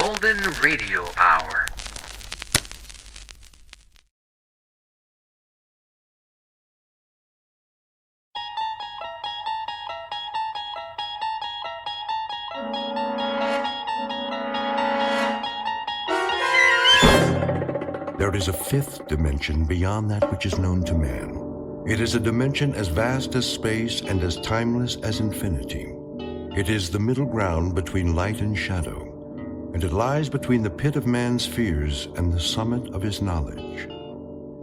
Golden Radio Hour. There is a fifth dimension beyond that which is known to man. It is a dimension as vast as space and as timeless as infinity. It is the middle ground between light and shadow, and it lies between the pit of man's fears and the summit of his knowledge.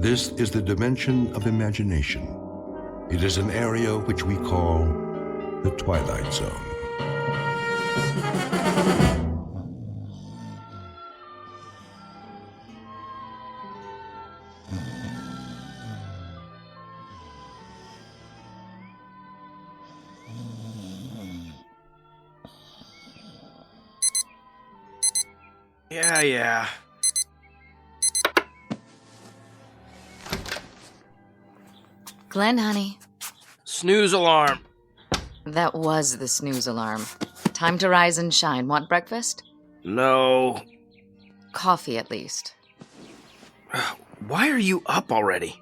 This is the dimension of imagination. It is an area which we call the Twilight Zone. Yeah. Glenn, honey. Snooze alarm. That was the snooze alarm. Time to rise and shine. Want breakfast? No. Coffee, at least. Why are you up already?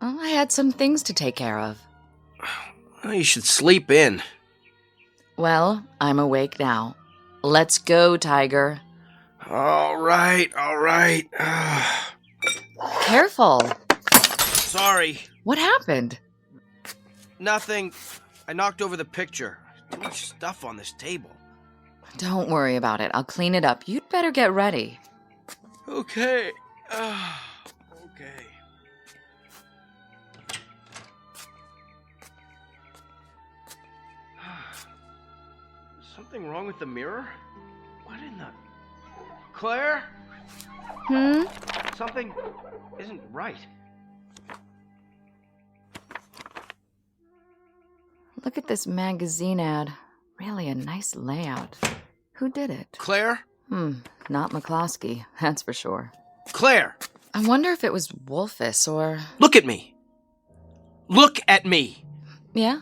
Oh, I had some things to take care of. Well, you should sleep in. Well, I'm awake now. Let's go, Tiger. All right. Careful. Sorry. What happened? Nothing. I knocked over the picture. Too much stuff on this table. Don't worry about it. I'll clean it up. You'd better get ready. Okay. Okay. Something wrong with the mirror? What in the... Claire? Something isn't right. Look at this magazine ad. Really a nice layout. Who did it? Claire? Not McCloskey, that's for sure. Claire! I wonder if it was Wolfus or... Look at me! Look at me! Yeah?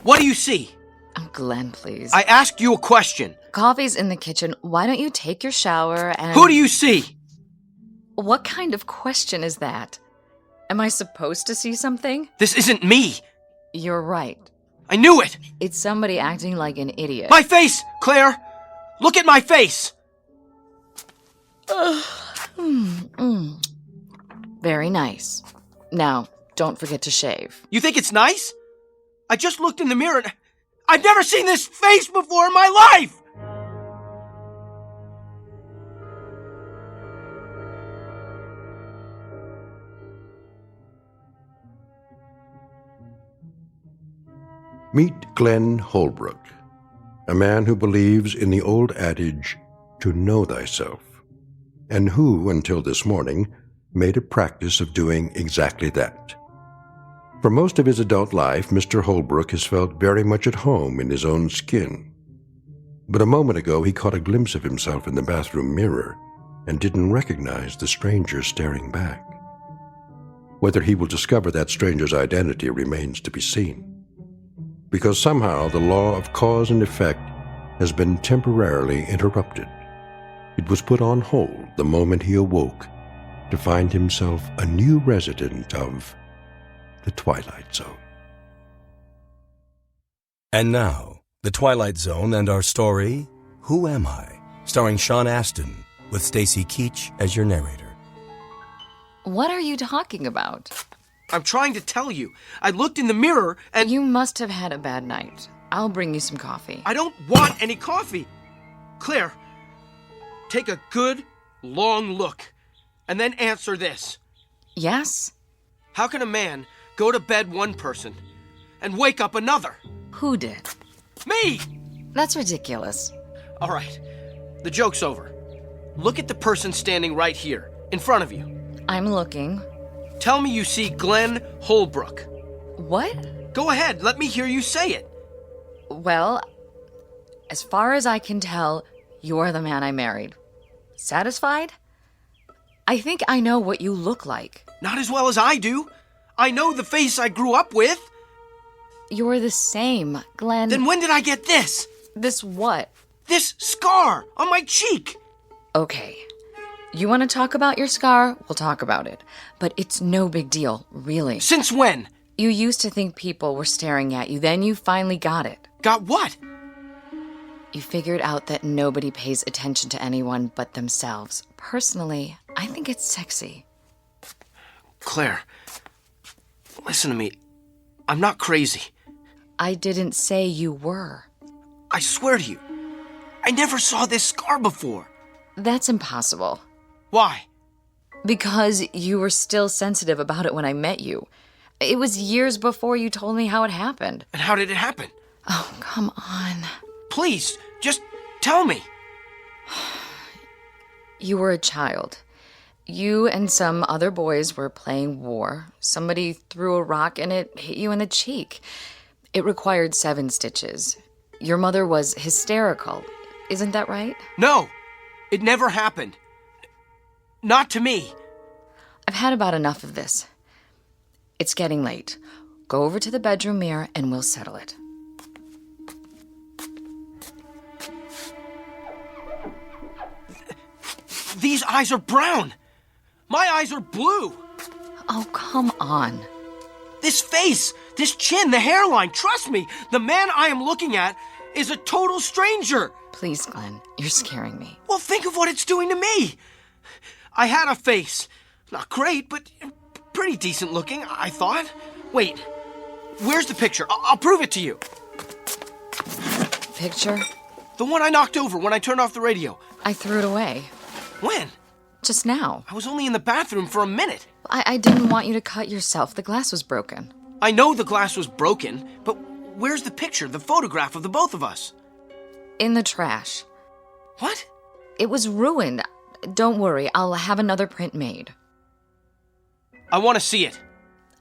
What do you see? Oh, Glenn, please. I asked you a question. Coffee's in the kitchen. Why don't you take your shower and... Who do you see? What kind of question is that? Am I supposed to see something? This isn't me. You're right. I knew it. It's somebody acting like an idiot. My face, Claire! Look at my face! Very nice. Now, don't forget to shave. You think it's nice? I just looked in the mirror and I've never seen this face before in my life! Meet Glenn Holbrook, a man who believes in the old adage, to know thyself, and who, until this morning, made a practice of doing exactly that. For most of his adult life, Mr. Holbrook has felt very much at home in his own skin. But a moment ago, he caught a glimpse of himself in the bathroom mirror and didn't recognize the stranger staring back. Whether he will discover that stranger's identity remains to be seen. Because somehow the law of cause and effect has been temporarily interrupted. It was put on hold the moment he awoke to find himself a new resident of the Twilight Zone. And now, The Twilight Zone and our story, Who Am I? Starring Sean Astin, with Stacy Keach as your narrator. What are you talking about? I'm trying to tell you. I looked in the mirror and... You must have had a bad night. I'll bring you some coffee. I don't want any coffee. Claire, take a good, long look, and then answer this. Yes? How can a man go to bed one person and wake up another? Who did? Me! That's ridiculous. All right, the joke's over. Look at the person standing right here, in front of you. I'm looking. Tell me you see Glenn Holbrook. What? Go ahead, let me hear you say it. Well, as far as I can tell, you're the man I married. Satisfied? I think I know what you look like. Not as well as I do. I know the face I grew up with. You're the same, Glenn. Then when did I get this? This what? This scar on my cheek! Okay. You want to talk about your scar? We'll talk about it. But it's no big deal, really. Since when? You used to think people were staring at you, then you finally got it. Got what? You figured out that nobody pays attention to anyone but themselves. Personally, I think it's sexy. Claire, listen to me. I'm not crazy. I didn't say you were. I swear to you, I never saw this scar before. That's impossible. Why? Because you were still sensitive about it when I met you. It was years before you told me how it happened. And how did it happen? Oh, come on. Please, just tell me. You were a child. You and some other boys were playing war. Somebody threw a rock and it hit you in the cheek. It required 7 stitches. Your mother was hysterical. Isn't that right? No, it never happened. Not to me. I've had about enough of this. It's getting late. Go over to the bedroom mirror and we'll settle it. These eyes are brown. My eyes are blue. Oh, come on. This face, this chin, the hairline, trust me, the man I am looking at is a total stranger. Please, Glenn, you're scaring me. Well, think of what it's doing to me. I had a face. Not great, but pretty decent looking, I thought. Wait, where's the picture? I'll prove it to you. Picture? The one I knocked over when I turned off the radio. I threw it away. When? Just now. I was only in the bathroom for a minute. I didn't want you to cut yourself. The glass was broken. I know the glass was broken, but where's the picture, the photograph of the both of us? In the trash. What? It was ruined. Don't worry, I'll have another print made. I want to see it.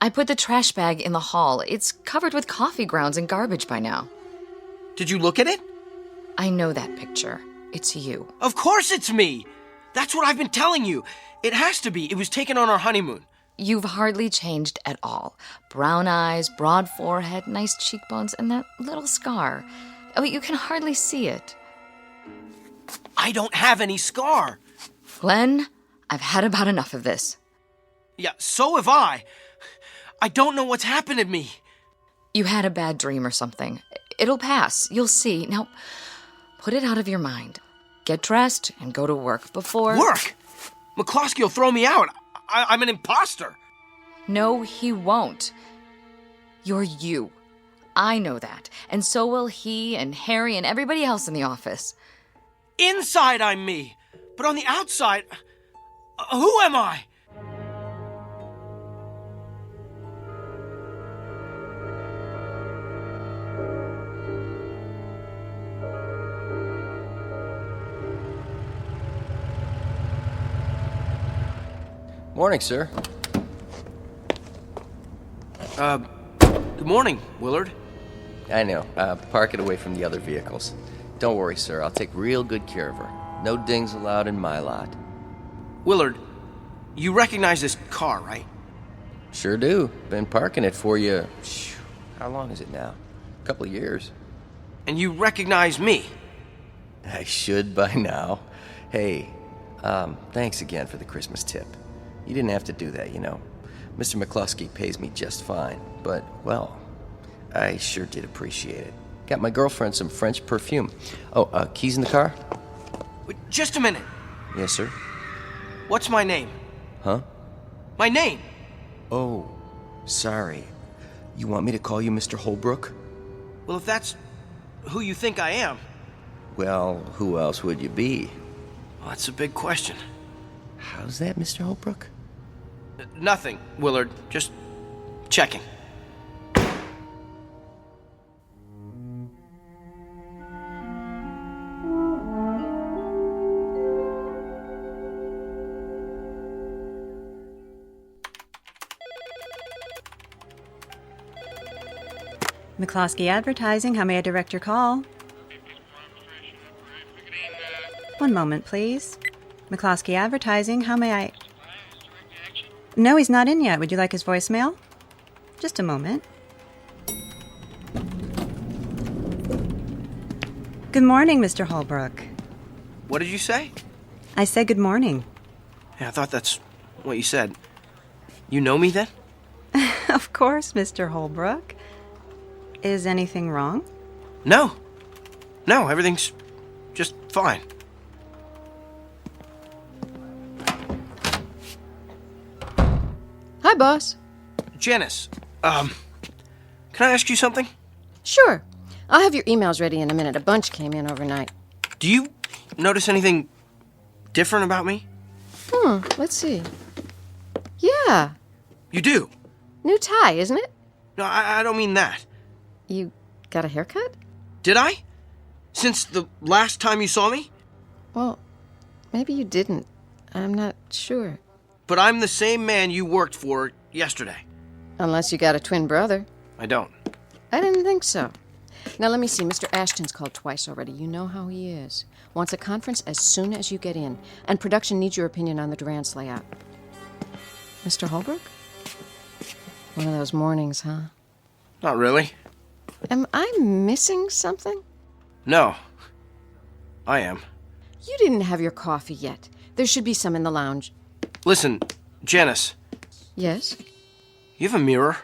I put the trash bag in the hall. It's covered with coffee grounds and garbage by now. Did you look at it? I know that picture. It's you. Of course it's me. That's what I've been telling you. It has to be. It was taken on our honeymoon. You've hardly changed at all. Brown eyes, broad forehead, nice cheekbones, and that little scar. Oh, you can hardly see it. I don't have any scar. Glenn, I've had about enough of this. Yeah, so have I. I don't know what's happened to me. You had a bad dream or something. It'll pass. You'll see. Now, put it out of your mind. Get dressed and go to work before... Work? McCloskey will throw me out. I'm an imposter. No, he won't. You're you. I know that. And so will he and Harry and everybody else in the office. Inside, I'm me. But on the outside, who am I? Morning, sir. Good morning, Willard. I know. Park it away from the other vehicles. Don't worry, sir. I'll take real good care of her. No dings allowed in my lot. Willard, you recognize this car, right? Sure do. Been parking it for you. How long is it now? A couple of years. And you recognize me? I should by now. Hey, thanks again for the Christmas tip. You didn't have to do that, you know. Mr. McCloskey pays me just fine, but, well, I sure did appreciate it. Got my girlfriend some French perfume. Oh, keys in the car? Wait, just a minute. Yes, sir. What's my name? Huh? My name? Oh, sorry. You want me to call you Mr. Holbrook? Well, if that's who you think I am. Well, who else would you be? Well, that's a big question. How's that, Mr. Holbrook? Nothing, Willard. Just checking. McCloskey Advertising, how may I direct your call? One moment, please. McCloskey Advertising, how may I... No, he's not in yet. Would you like his voicemail? Just a moment. Good morning, Mr. Holbrook. What did you say? I said good morning. Yeah, I thought that's what you said. You know me then? Of course, Mr. Holbrook. Is anything wrong? No. No, everything's just fine. Hi, boss. Janice, can I ask you something? Sure. I'll have your emails ready in a minute. A bunch came in overnight. Do you notice anything different about me? Let's see. Yeah. You do? New tie, isn't it? No, I don't mean that. You got a haircut? Did I? Since the last time you saw me? Well, maybe you didn't. I'm not sure. But I'm the same man you worked for yesterday. Unless you got a twin brother. I don't. I didn't think so. Now, let me see. Mr. Ashton's called twice already. You know how he is. Wants a conference as soon as you get in. And production needs your opinion on the Durant's layout. Mr. Holbrook? One of those mornings, huh? Not really. Am I missing something? No. I am. You didn't have your coffee yet. There should be some in the lounge. Listen, Janice, Yes? you have a mirror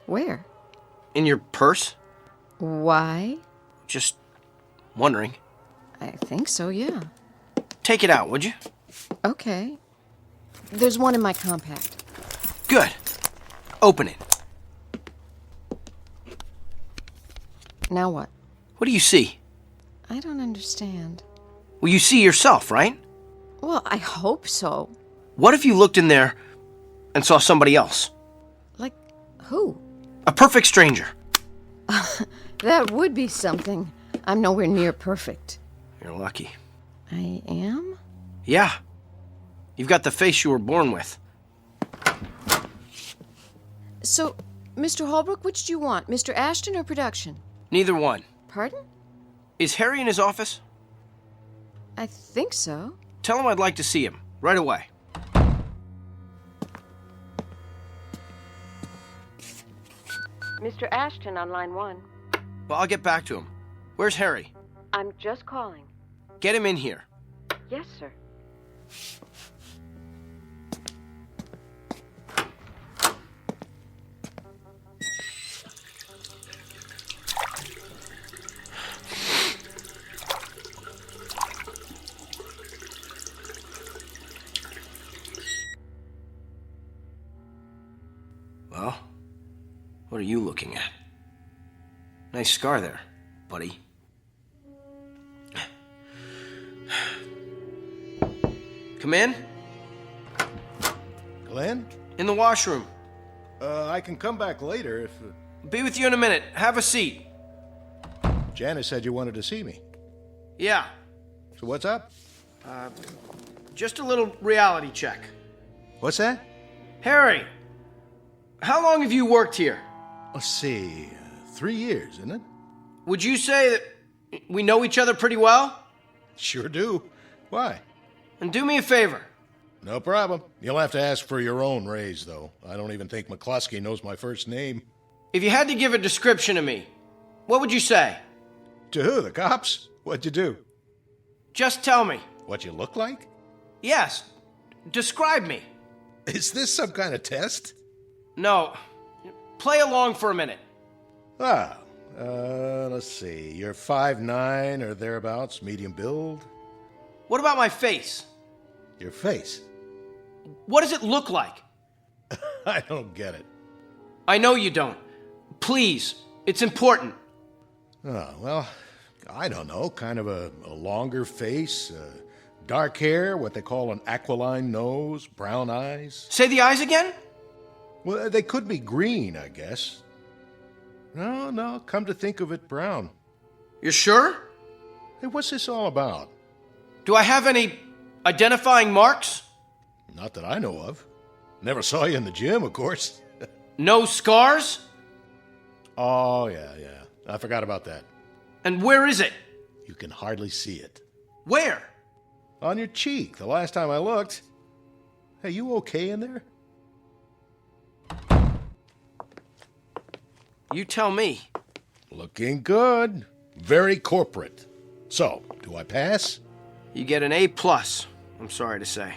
Where? in your purse? Why? Just wondering. I think so, yeah. Take it out, would you? Okay. There's one in my compact. Good. Open it. Now what? What do you see? I don't understand. Well, you see yourself, right? Well, I hope so. What if you looked in there and saw somebody else? Like, who? A perfect stranger. That would be something. I'm nowhere near perfect. You're lucky. I am? Yeah. You've got the face you were born with. So, Mr. Holbrook, which do you want? Mr. Ashton or production? Neither one. Pardon? Is Harry in his office? I think so. Tell him I'd like to see him. Right away. Mr. Ashton on line 1. Well, I'll get back to him. Where's Harry? I'm just calling. Get him in here. Yes, sir. Well, what are you looking at? Nice scar there, buddy. Come in. Glenn? In the washroom. I can come back later if... Be with you in a minute. Have a seat. Janice said you wanted to see me. Yeah, So what's up? just a little reality check. What's that? Harry, how long have you worked here? Let's see. 3 years, isn't it? Would you say that we know each other pretty well? Sure do. Why? And do me a favor. No problem. You'll have to ask for your own raise, though. I don't even think McCluskey knows my first name. If you had to give a description of me, what would you say? To who? The cops? What'd you do? Just tell me. What you look like? Yes, describe me. Is this some kind of test? No, play along for a minute. Let's see. You're 5'9" or thereabouts, medium build. What about my face? Your face? What does it look like? I don't get it. I know you don't. Please, it's important. Oh, well, I don't know. Kind of a longer face, dark hair, what they call an aquiline nose, brown eyes. Say the eyes again? Well, they could be green, I guess. No, come to think of it, brown. You're sure? Hey, what's this all about? Do I have any identifying marks? Not that I know of. Never saw you in the gym, of course. No scars? Oh, yeah. I forgot about that. And where is it? You can hardly see it. Where? On your cheek, the last time I looked. Hey, you okay in there? You tell me. Looking good. Very corporate. So, do I pass? You get an A+, I'm sorry to say.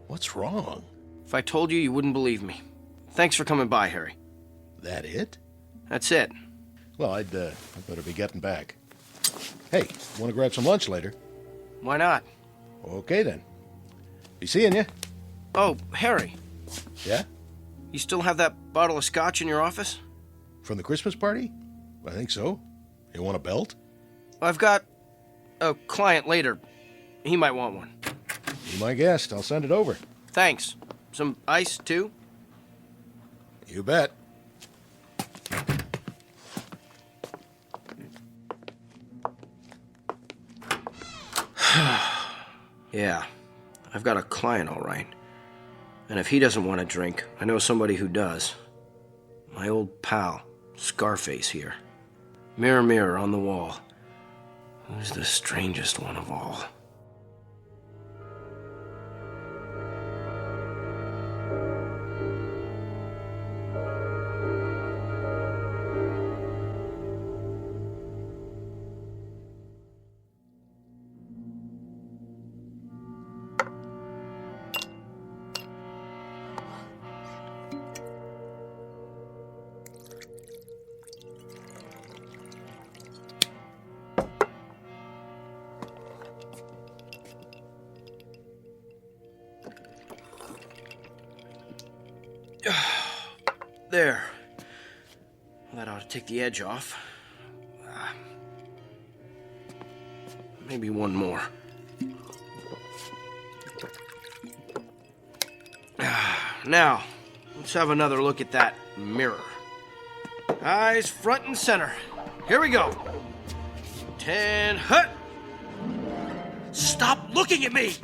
What's wrong? If I told you, you wouldn't believe me. Thanks for coming by, Harry. That it? That's it. Well, I'd better be getting back. Hey, want to grab some lunch later? Why not? Okay, then. Be seeing you. Oh, Harry, Yeah? you still have that bottle of scotch in your office? From the Christmas party? I think so. You want a belt? I've got a client later. He might want one. Be my guest. I'll send it over. Thanks. Some ice, too? You bet. Yeah, I've got a client, all right. And if he doesn't want a drink, I know somebody who does. My old pal, Scarface here. Mirror, mirror on the wall. Who's the strangest one of all? There. That ought to take the edge off. Maybe one more. Now, let's have another look at that mirror. Eyes front and center. Here we go. 10, hut! Stop looking at me!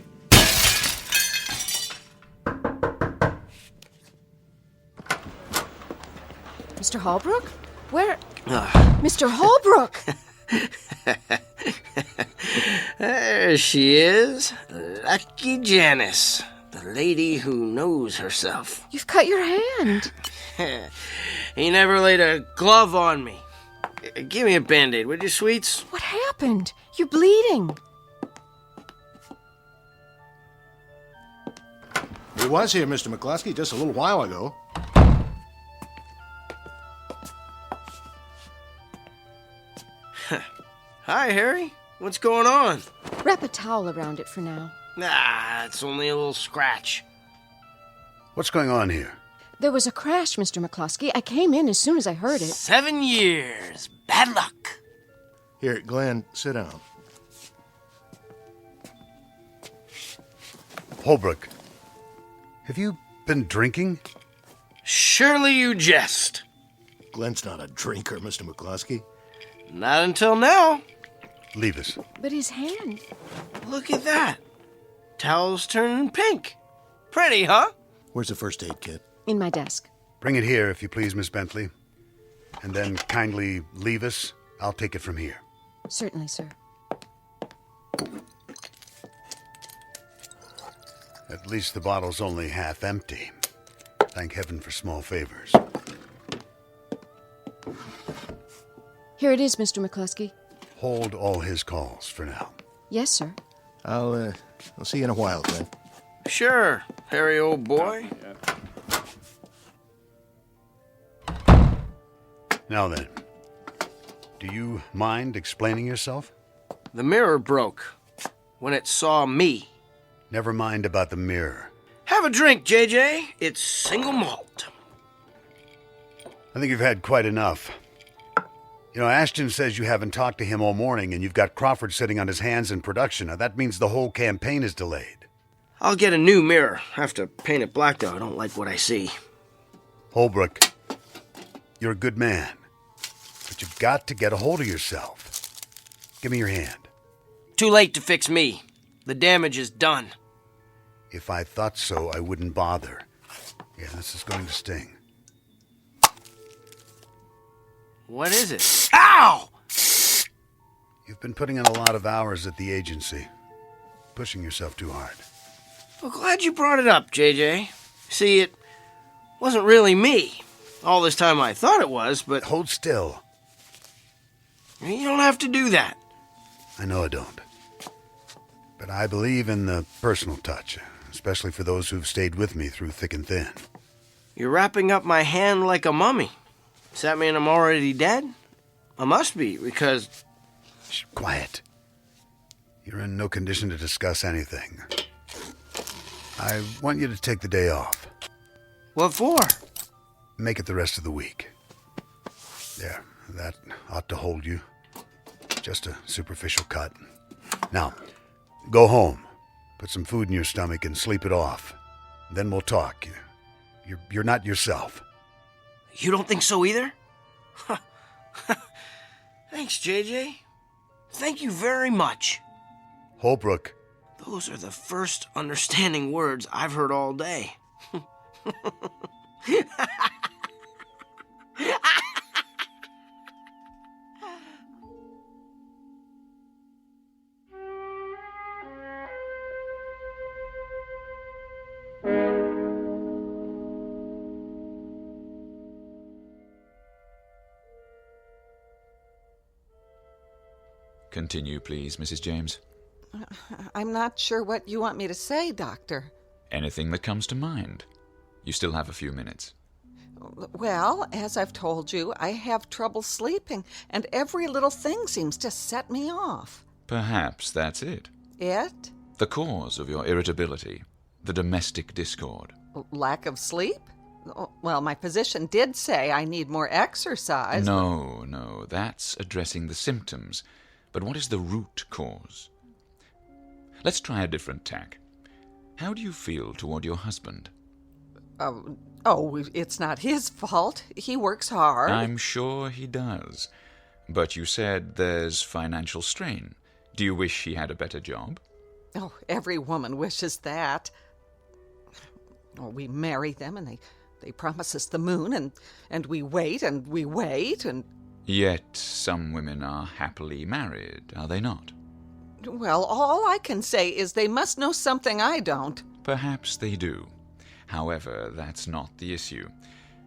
Mr. Holbrook? Where? Mr. Holbrook! There she is. Lucky Janice. The lady who knows herself. You've cut your hand. He never laid a glove on me. Give me a Band-Aid, would you, sweets? What happened? You're bleeding. He was here, Mr. McCluskey, just a little while ago. Hi, Harry. What's going on? Wrap a towel around it for now. Nah, it's only a little scratch. What's going on here? There was a crash, Mr. McCluskey. I came in as soon as I heard it. 7 years. Bad luck. Here, Glenn, sit down. Holbrook, have you been drinking? Surely you jest. Glenn's not a drinker, Mr. McCluskey. Not until now. Leave us. But his hand. Look at that. Towel's turning pink. Pretty, huh? Where's the first aid kit? In my desk. Bring it here, if you please, Miss Bentley. And then kindly leave us. I'll take it from here. Certainly, sir. At least the bottle's only half empty. Thank heaven for small favors. Here it is, Mr. McCluskey. Hold all his calls for now. Yes, sir. I'll see you in a while, Glenn. Sure, Harry, old boy. Now then, do you mind explaining yourself? The mirror broke when it saw me. Never mind about the mirror. Have a drink, JJ. It's single malt. I think you've had quite enough. You know, Ashton says you haven't talked to him all morning and you've got Crawford sitting on his hands in production. Now, that means the whole campaign is delayed. I'll get a new mirror. Have to paint it black, though. I don't like what I see. Holbrook, you're a good man, but you've got to get a hold of yourself. Give me your hand. Too late to fix me. The damage is done. If I thought so, I wouldn't bother. Yeah, this is going to sting. What is it? Ow! You've been putting in a lot of hours at the agency. Pushing yourself too hard. Well, glad you brought it up, JJ. See, it wasn't really me. All this time I thought it was, but... Hold still. You don't have to do that. I know I don't. But I believe in the personal touch, especially for those who've stayed with me through thick and thin. You're wrapping up my hand like a mummy. Does that mean I'm already dead? I must be, because... Shh, quiet. You're in no condition to discuss anything. I want you to take the day off. What for? Make it the rest of the week. There, that ought to hold you. Just a superficial cut. Now, go home. Put some food in your stomach and sleep it off. Then we'll talk. You're not yourself. You don't think so either? Thanks, JJ. Thank you very much. Holbrook. Those are the first understanding words I've heard all day. Continue, please, Mrs. James. I'm not sure what you want me to say, Doctor. Anything that comes to mind. You still have a few minutes. Well, as I've told you, I have trouble sleeping, and every little thing seems to set me off. Perhaps that's it. It? The cause of your irritability. The domestic discord. Lack of sleep? Well, my physician did say I need more exercise. No, that's addressing the symptoms. But what is the root cause? Let's try a different tack. How do you feel toward your husband? It's not his fault. He works hard. I'm sure he does. But you said there's financial strain. Do you wish he had a better job? Oh, every woman wishes that. Oh, we marry them and they promise us the moon and we wait and we wait and... Yet some women are happily married, are they not? Well, all I can say is they must know something I don't. Perhaps they do. However, that's not the issue.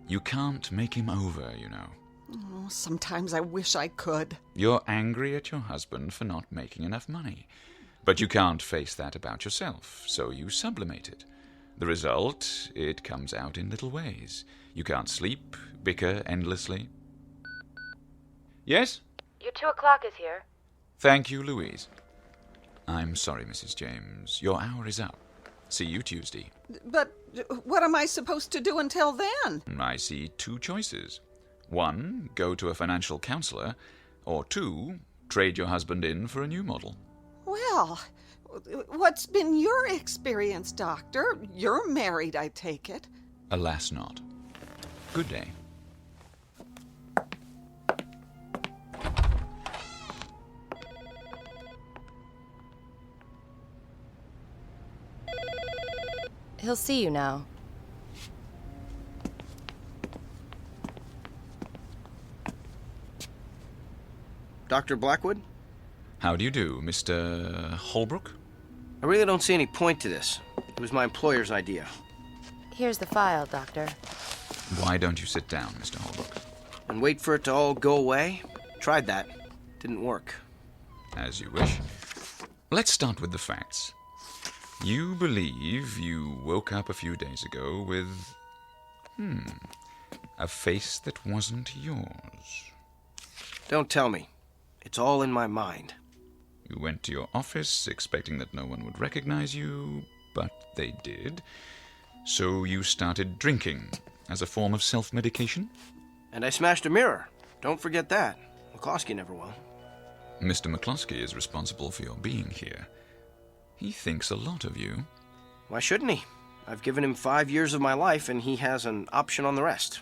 You can't make him over, you know. Oh, sometimes I wish I could. You're angry at your husband for not making enough money. But you can't face that about yourself, so you sublimate it. The result, it comes out in little ways. You can't sleep, bicker endlessly. Yes? Your 2 o'clock is here. Thank you, Louise. I'm sorry, Mrs. James. Your hour is up. See you Tuesday. But what am I supposed to do until then? I see 2 choices. 1, go to a financial counselor, or 2, trade your husband in for a new model. Well, what's been your experience, Doctor? You're married, I take it. Alas not. Good day. He'll see you now. Dr. Blackwood? How do you do, Mr. Holbrook? I really don't see any point to this. It was my employer's idea. Here's the file, Doctor. Why don't you sit down, Mr. Holbrook? And wait for it to all go away? Tried that. Didn't work. As you wish. Let's start with the facts. You believe you woke up a few days ago with... a face that wasn't yours. Don't tell me. It's all in my mind. You went to your office expecting that no one would recognize you, but they did. So you started drinking as a form of self-medication? And I smashed a mirror. Don't forget that. McCloskey never will. Mr. McCloskey is responsible for your being here. He thinks a lot of you. Why shouldn't he? I've given him 5 years of my life, and he has an option on the rest.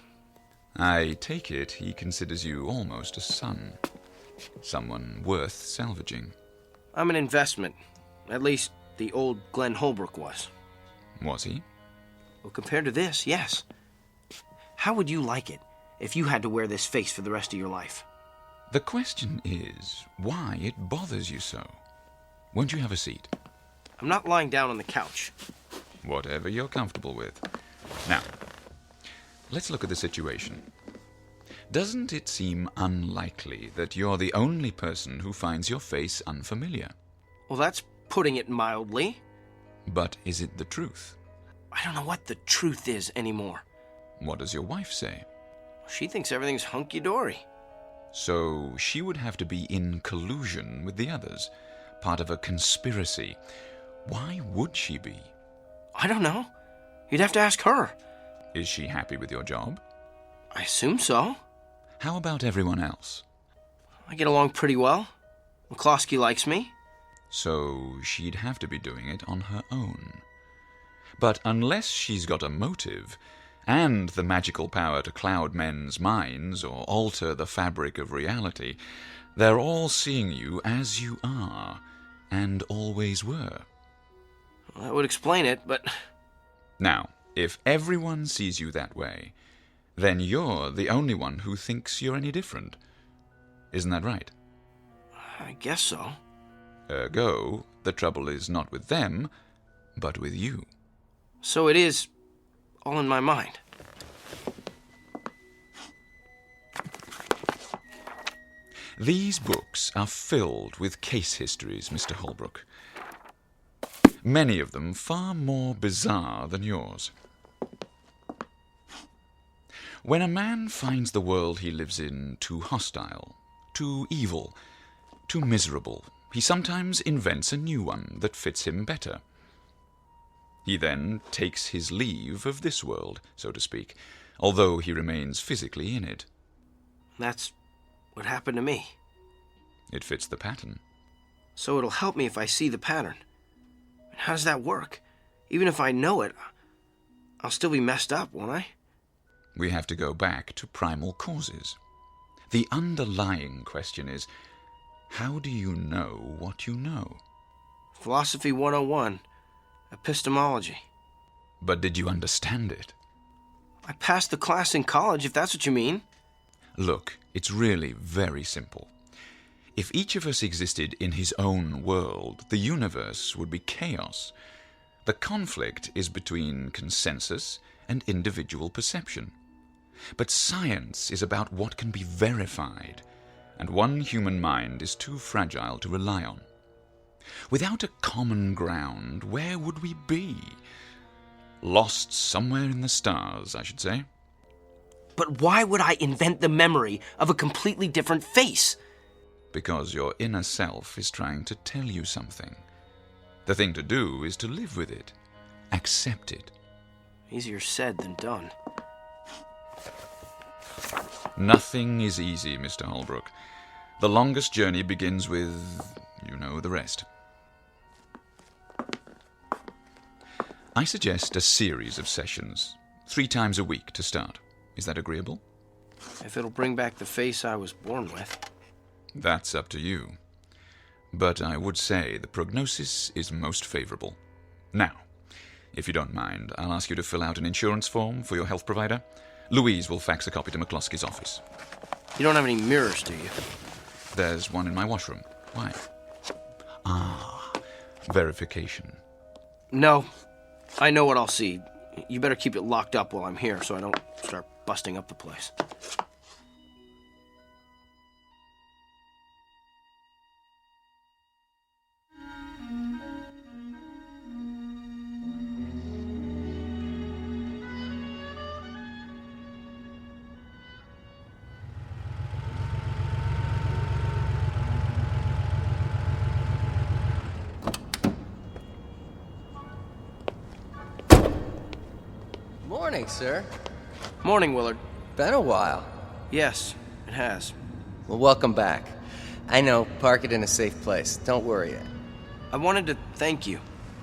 I take it he considers you almost a son. Someone worth salvaging. I'm an investment. At least the old Glenn Holbrook was. Was he? Well, compared to this, yes. How would you like it if you had to wear this face for the rest of your life? The question is why it bothers you so. Won't you have a seat? I'm not lying down on the couch. Whatever you're comfortable with. Now, let's look at the situation. Doesn't it seem unlikely that you're the only person who finds your face unfamiliar? Well, that's putting it mildly. But is it the truth? I don't know what the truth is anymore. What does your wife say? She thinks everything's hunky-dory. So she would have to be in collusion with the others, part of a conspiracy. Why would she be? I don't know. You'd have to ask her. Is she happy with your job? I assume so. How about everyone else? I get along pretty well. McCloskey likes me. So she'd have to be doing it on her own. But unless she's got a motive, and the magical power to cloud men's minds or alter the fabric of reality, they're all seeing you as you are, and always were. Well, that would explain it, but... Now, if everyone sees you that way, then you're the only one who thinks you're any different. Isn't that right? I guess so. Ergo, the trouble is not with them, but with you. So it is all in my mind. These books are filled with case histories, Mr. Holbrook. Many of them far more bizarre than yours. When a man finds the world he lives in too hostile, too evil, too miserable, he sometimes invents a new one that fits him better. He then takes his leave of this world, so to speak, although he remains physically in it. That's what happened to me. It fits the pattern. So it'll help me if I see the pattern. How does that work? Even if I know it, I'll still be messed up, won't I? We have to go back to primal causes. The underlying question is, how do you know what you know? Philosophy 101. Epistemology. But did you understand it? I passed the class in college, if that's what you mean. Look, it's really very simple. If each of us existed in his own world, the universe would be chaos. The conflict is between consensus and individual perception. But science is about what can be verified, and one human mind is too fragile to rely on. Without a common ground, where would we be? Lost somewhere in the stars, I should say. But why would I invent the memory of a completely different face? Because your inner self is trying to tell you something. The thing to do is to live with it. Accept it. Easier said than done. Nothing is easy, Mr. Holbrook. The longest journey begins with, you know the rest. I suggest a series of sessions, 3 times a week to start. Is that agreeable? If it'll bring back the face I was born with. That's up to you. But I would say the prognosis is most favorable. Now, if you don't mind, I'll ask you to fill out an insurance form for your health provider. Louise will fax a copy to McCloskey's office. You don't have any mirrors, do you? There's one in my washroom. Why? Verification. No. I know what I'll see. You better keep it locked up while I'm here so I don't start busting up the place. Morning, sir. Morning, Willard. Been a while. Yes, it has. Well, welcome back. I know, park it in a safe place. Don't worry it. I wanted to thank you.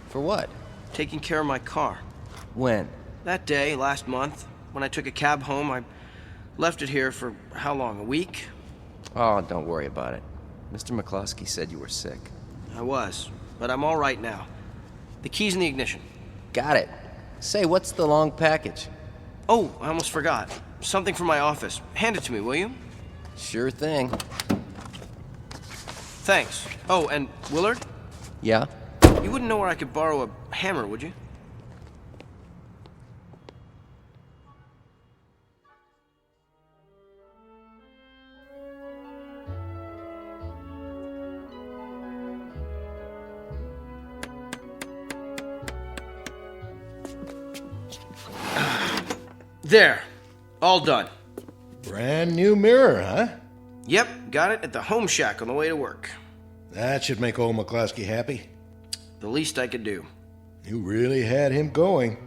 For what? Taking care of my car. When? That day, last month, when I took a cab home, I left it here for how long, a week? Oh, don't worry about it. Mr. McCloskey said you were sick. I was, but I'm all right now. The key's in the ignition. Got it. Say, what's the long package? Oh, I almost forgot. Something from my office. Hand it to me, will you? Sure thing. Thanks. Oh, and Willard? Yeah? You wouldn't know where I could borrow a hammer, would you? There. All done. Brand new mirror, huh? Yep, got it at the home shack on the way to work. That should make old McCloskey happy. The least I could do. You really had him going.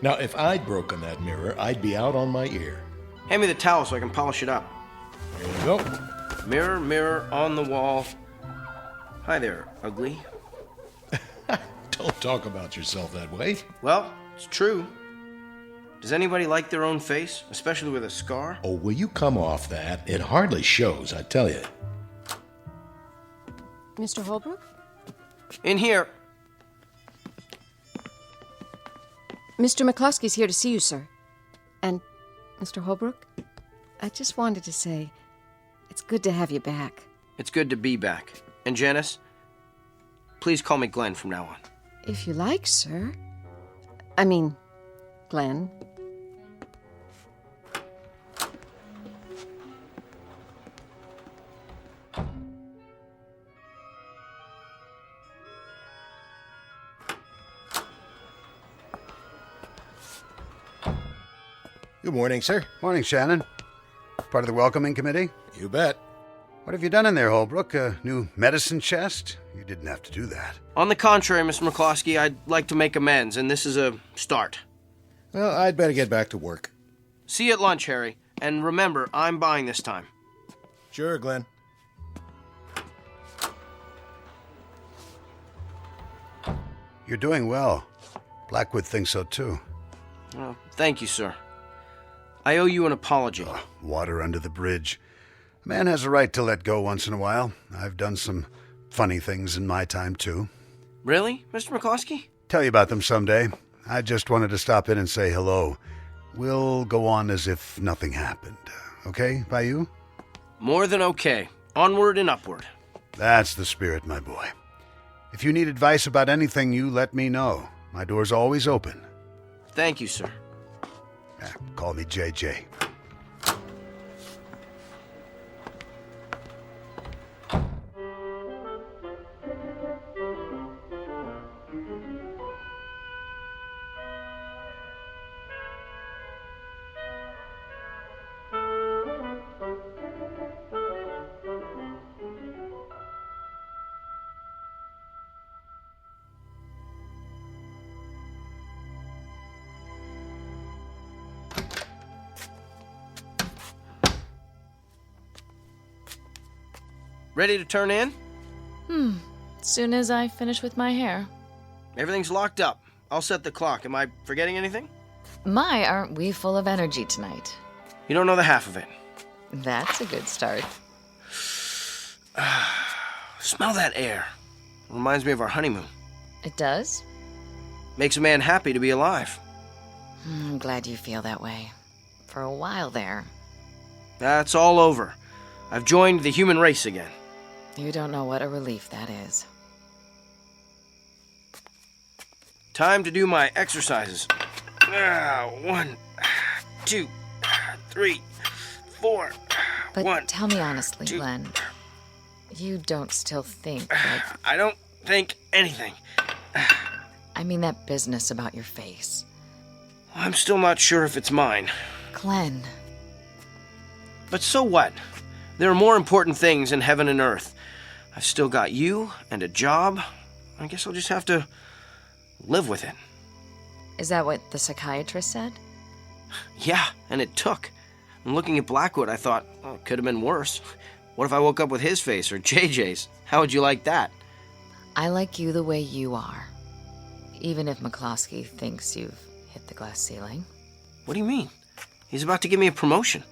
Now, if I'd broken that mirror, I'd be out on my ear. Hand me the towel so I can polish it up. Here you go. Mirror, mirror on the wall. Hi there, ugly. Don't talk about yourself that way. Well, it's true. Does anybody like their own face, especially with a scar? Oh, will you come off that? It hardly shows, I tell you. Mr. Holbrook? In here. Mr. McCloskey's here to see you, sir. And, Mr. Holbrook, I just wanted to say, it's good to have you back. It's good to be back. And Janice, please call me Glenn from now on. If you like, sir. I mean, Glenn. Good morning, sir. Morning, Shannon. Part of the welcoming committee? You bet. What have you done in there, Holbrook? A new medicine chest? You didn't have to do that. On the contrary, Mr. McCloskey, I'd like to make amends, and this is a start. Well, I'd better get back to work. See you at lunch, Harry. And remember, I'm buying this time. Sure, Glenn. You're doing well. Blackwood thinks so, too. Well, thank you, sir. I owe you an apology. Water under the bridge. A man has a right to let go once in a while. I've done some funny things in my time, too. Really, Mr. McCloskey? Tell you about them someday. I just wanted to stop in and say hello. We'll go on as if nothing happened. Okay, by you? More than okay. Onward and upward. That's the spirit, my boy. If you need advice about anything, you let me know. My door's always open. Thank you, sir. Call me JJ. Ready to turn in? Soon as I finish with my hair. Everything's locked up. I'll set the clock. Am I forgetting anything? My, aren't we full of energy tonight? You don't know the half of it. That's a good start. Smell that air. Reminds me of our honeymoon. It does? Makes a man happy to be alive. I'm glad you feel that way. For a while there. That's all over. I've joined the human race again. You don't know what a relief that is. Time to do my exercises. 1, 2, 3, 4. But 1, tell me honestly, 2. Glenn. You don't still think like... I don't think anything. I mean that business about your face. I'm still not sure if it's mine. Glenn. But so what? There are more important things in heaven and earth. I've still got you and a job. I guess I'll just have to live with it. Is that what the psychiatrist said? Yeah, and it took. And looking at Blackwood, I thought, oh, it could have been worse. What if I woke up with his face or JJ's? How would you like that? I like you the way you are. Even if McCloskey thinks you've hit the glass ceiling. What do you mean? He's about to give me a promotion.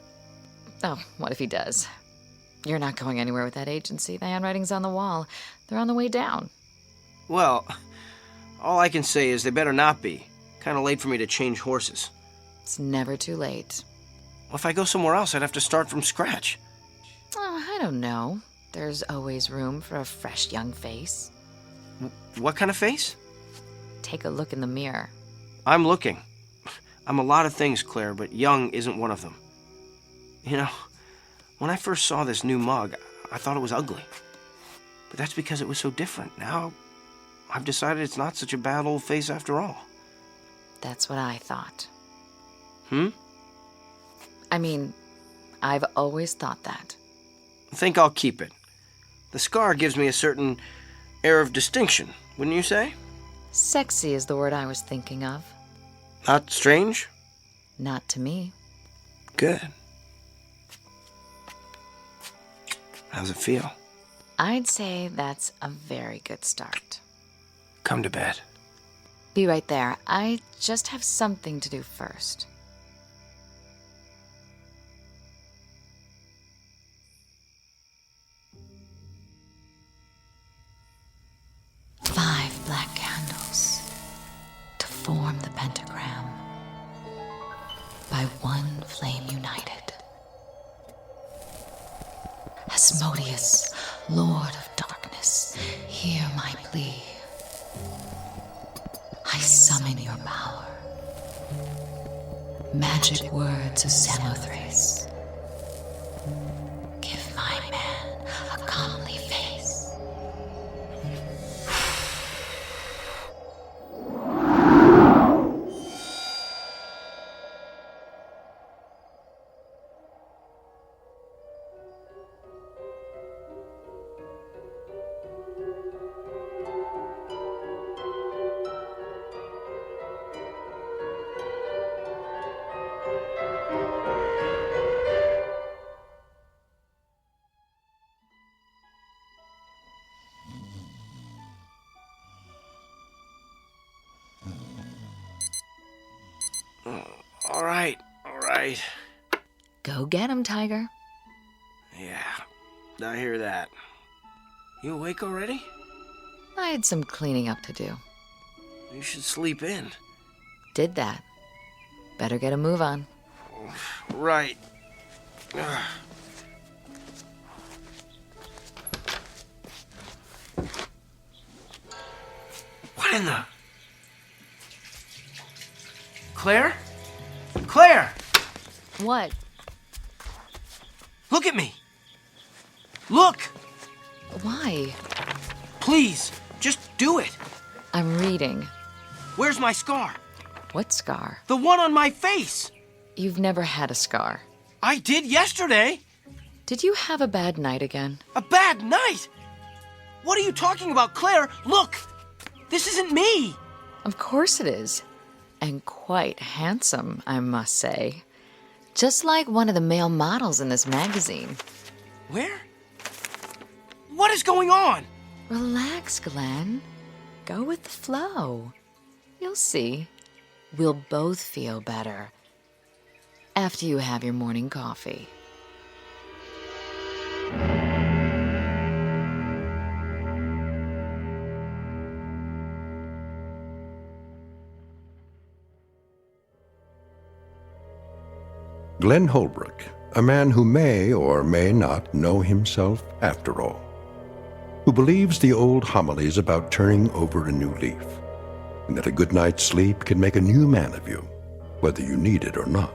Oh, what if he does? You're not going anywhere with that agency. The handwriting's on the wall. They're on the way down. Well, all I can say is they better not be. Kind of late for me to change horses. It's never too late. Well, if I go somewhere else, I'd have to start from scratch. Oh, I don't know. There's always room for a fresh young face. What kind of face? Take a look in the mirror. I'm looking. I'm a lot of things, Claire, but young isn't one of them. You know, when I first saw this new mug, I thought it was ugly. But that's because it was so different. Now, I've decided it's not such a bad old face after all. That's what I thought. I mean, I've always thought that. I think I'll keep it. The scar gives me a certain air of distinction, wouldn't you say? Sexy is the word I was thinking of. Not strange? Not to me. Good. How's it feel? I'd say that's a very good start. Come to bed. Be right there. I just have something to do first. Five black candles to form the pentagram. By one flame united. Asmodeus, Lord of Darkness, hear my plea. I summon your power. Magic words of Samothrace. Give my man a comely face. All right. Go get him, Tiger. Yeah, I hear that. You awake already? I had some cleaning up to do. You should sleep in. Did that. Better get a move on. Right. What in the... Claire? Claire! What? Look at me! Look! Why? Please, just do it. I'm reading. Where's my scar? What scar? The one on my face! You've never had a scar. I did yesterday! Did you have a bad night again? A bad night? What are you talking about, Claire? Look! This isn't me! Of course it is. And quite handsome, I must say. Just like one of the male models in this magazine. Where? What is going on? Relax, Glenn. Go with the flow. You'll see. We'll both feel better after you have your morning coffee. Glenn Holbrook, a man who may or may not know himself after all, who believes the old homilies about turning over a new leaf, and that a good night's sleep can make a new man of you, whether you need it or not.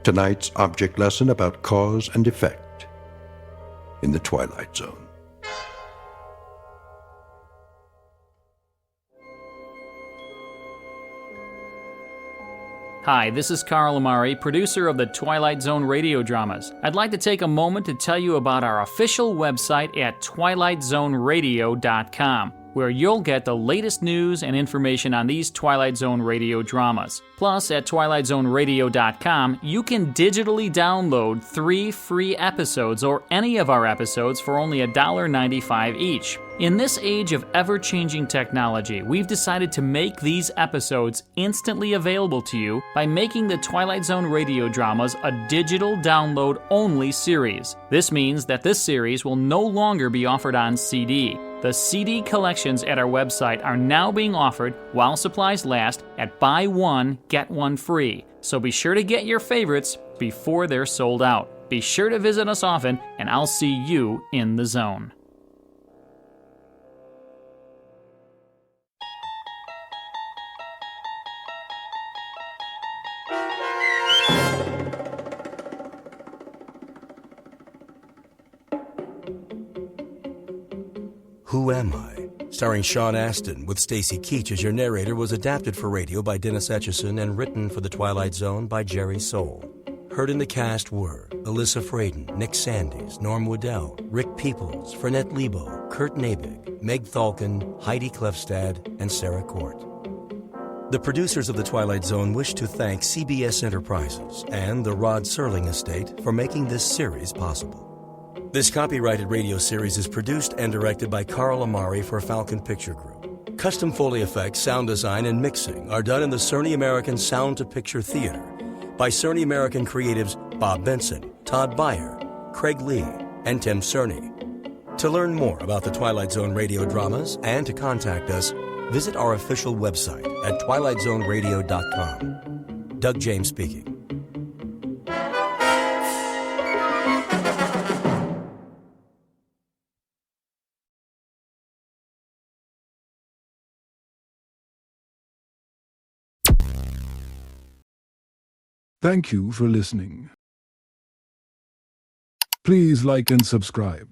Tonight's object lesson about cause and effect in the Twilight Zone. Hi, this is Carl Amari, producer of the Twilight Zone radio dramas. I'd like to take a moment to tell you about our official website at twilightzoneradio.com, where you'll get the latest news and information on these Twilight Zone radio dramas. Plus, at twilightzoneradio.com, you can digitally download 3 free episodes or any of our episodes for only $1.95 each. In this age of ever-changing technology, we've decided to make these episodes instantly available to you by making the Twilight Zone radio dramas a digital download-only series. This means that this series will no longer be offered on CD. The CD collections at our website are now being offered, while supplies last, at buy one, get one free. So be sure to get your favorites before they're sold out. Be sure to visit us often, and I'll see you in the zone. Who Am I? Starring Sean Astin with Stacy Keach as your narrator was adapted for radio by Dennis Etchison and written for The Twilight Zone by Jerry Soule. Heard in the cast were Alyssa Fraden, Nick Sandys, Norm Waddell, Rick Peoples, Fernette Lebo, Kurt Nabig, Meg Thalken, Heidi Klefstad, and Sarah Court. The producers of The Twilight Zone wish to thank CBS Enterprises and the Rod Serling Estate for making this series possible. This copyrighted radio series is produced and directed by Carl Amari for Falcon Picture Group. Custom Foley effects, sound design, and mixing are done in the Cerny American Sound to Picture Theater by Cerny American creatives Bob Benson, Todd Beyer, Craig Lee, and Tim Cerny. To learn more about the Twilight Zone radio dramas and to contact us, visit our official website at twilightzoneradio.com. Doug James speaking. Thank you for listening. Please like and subscribe.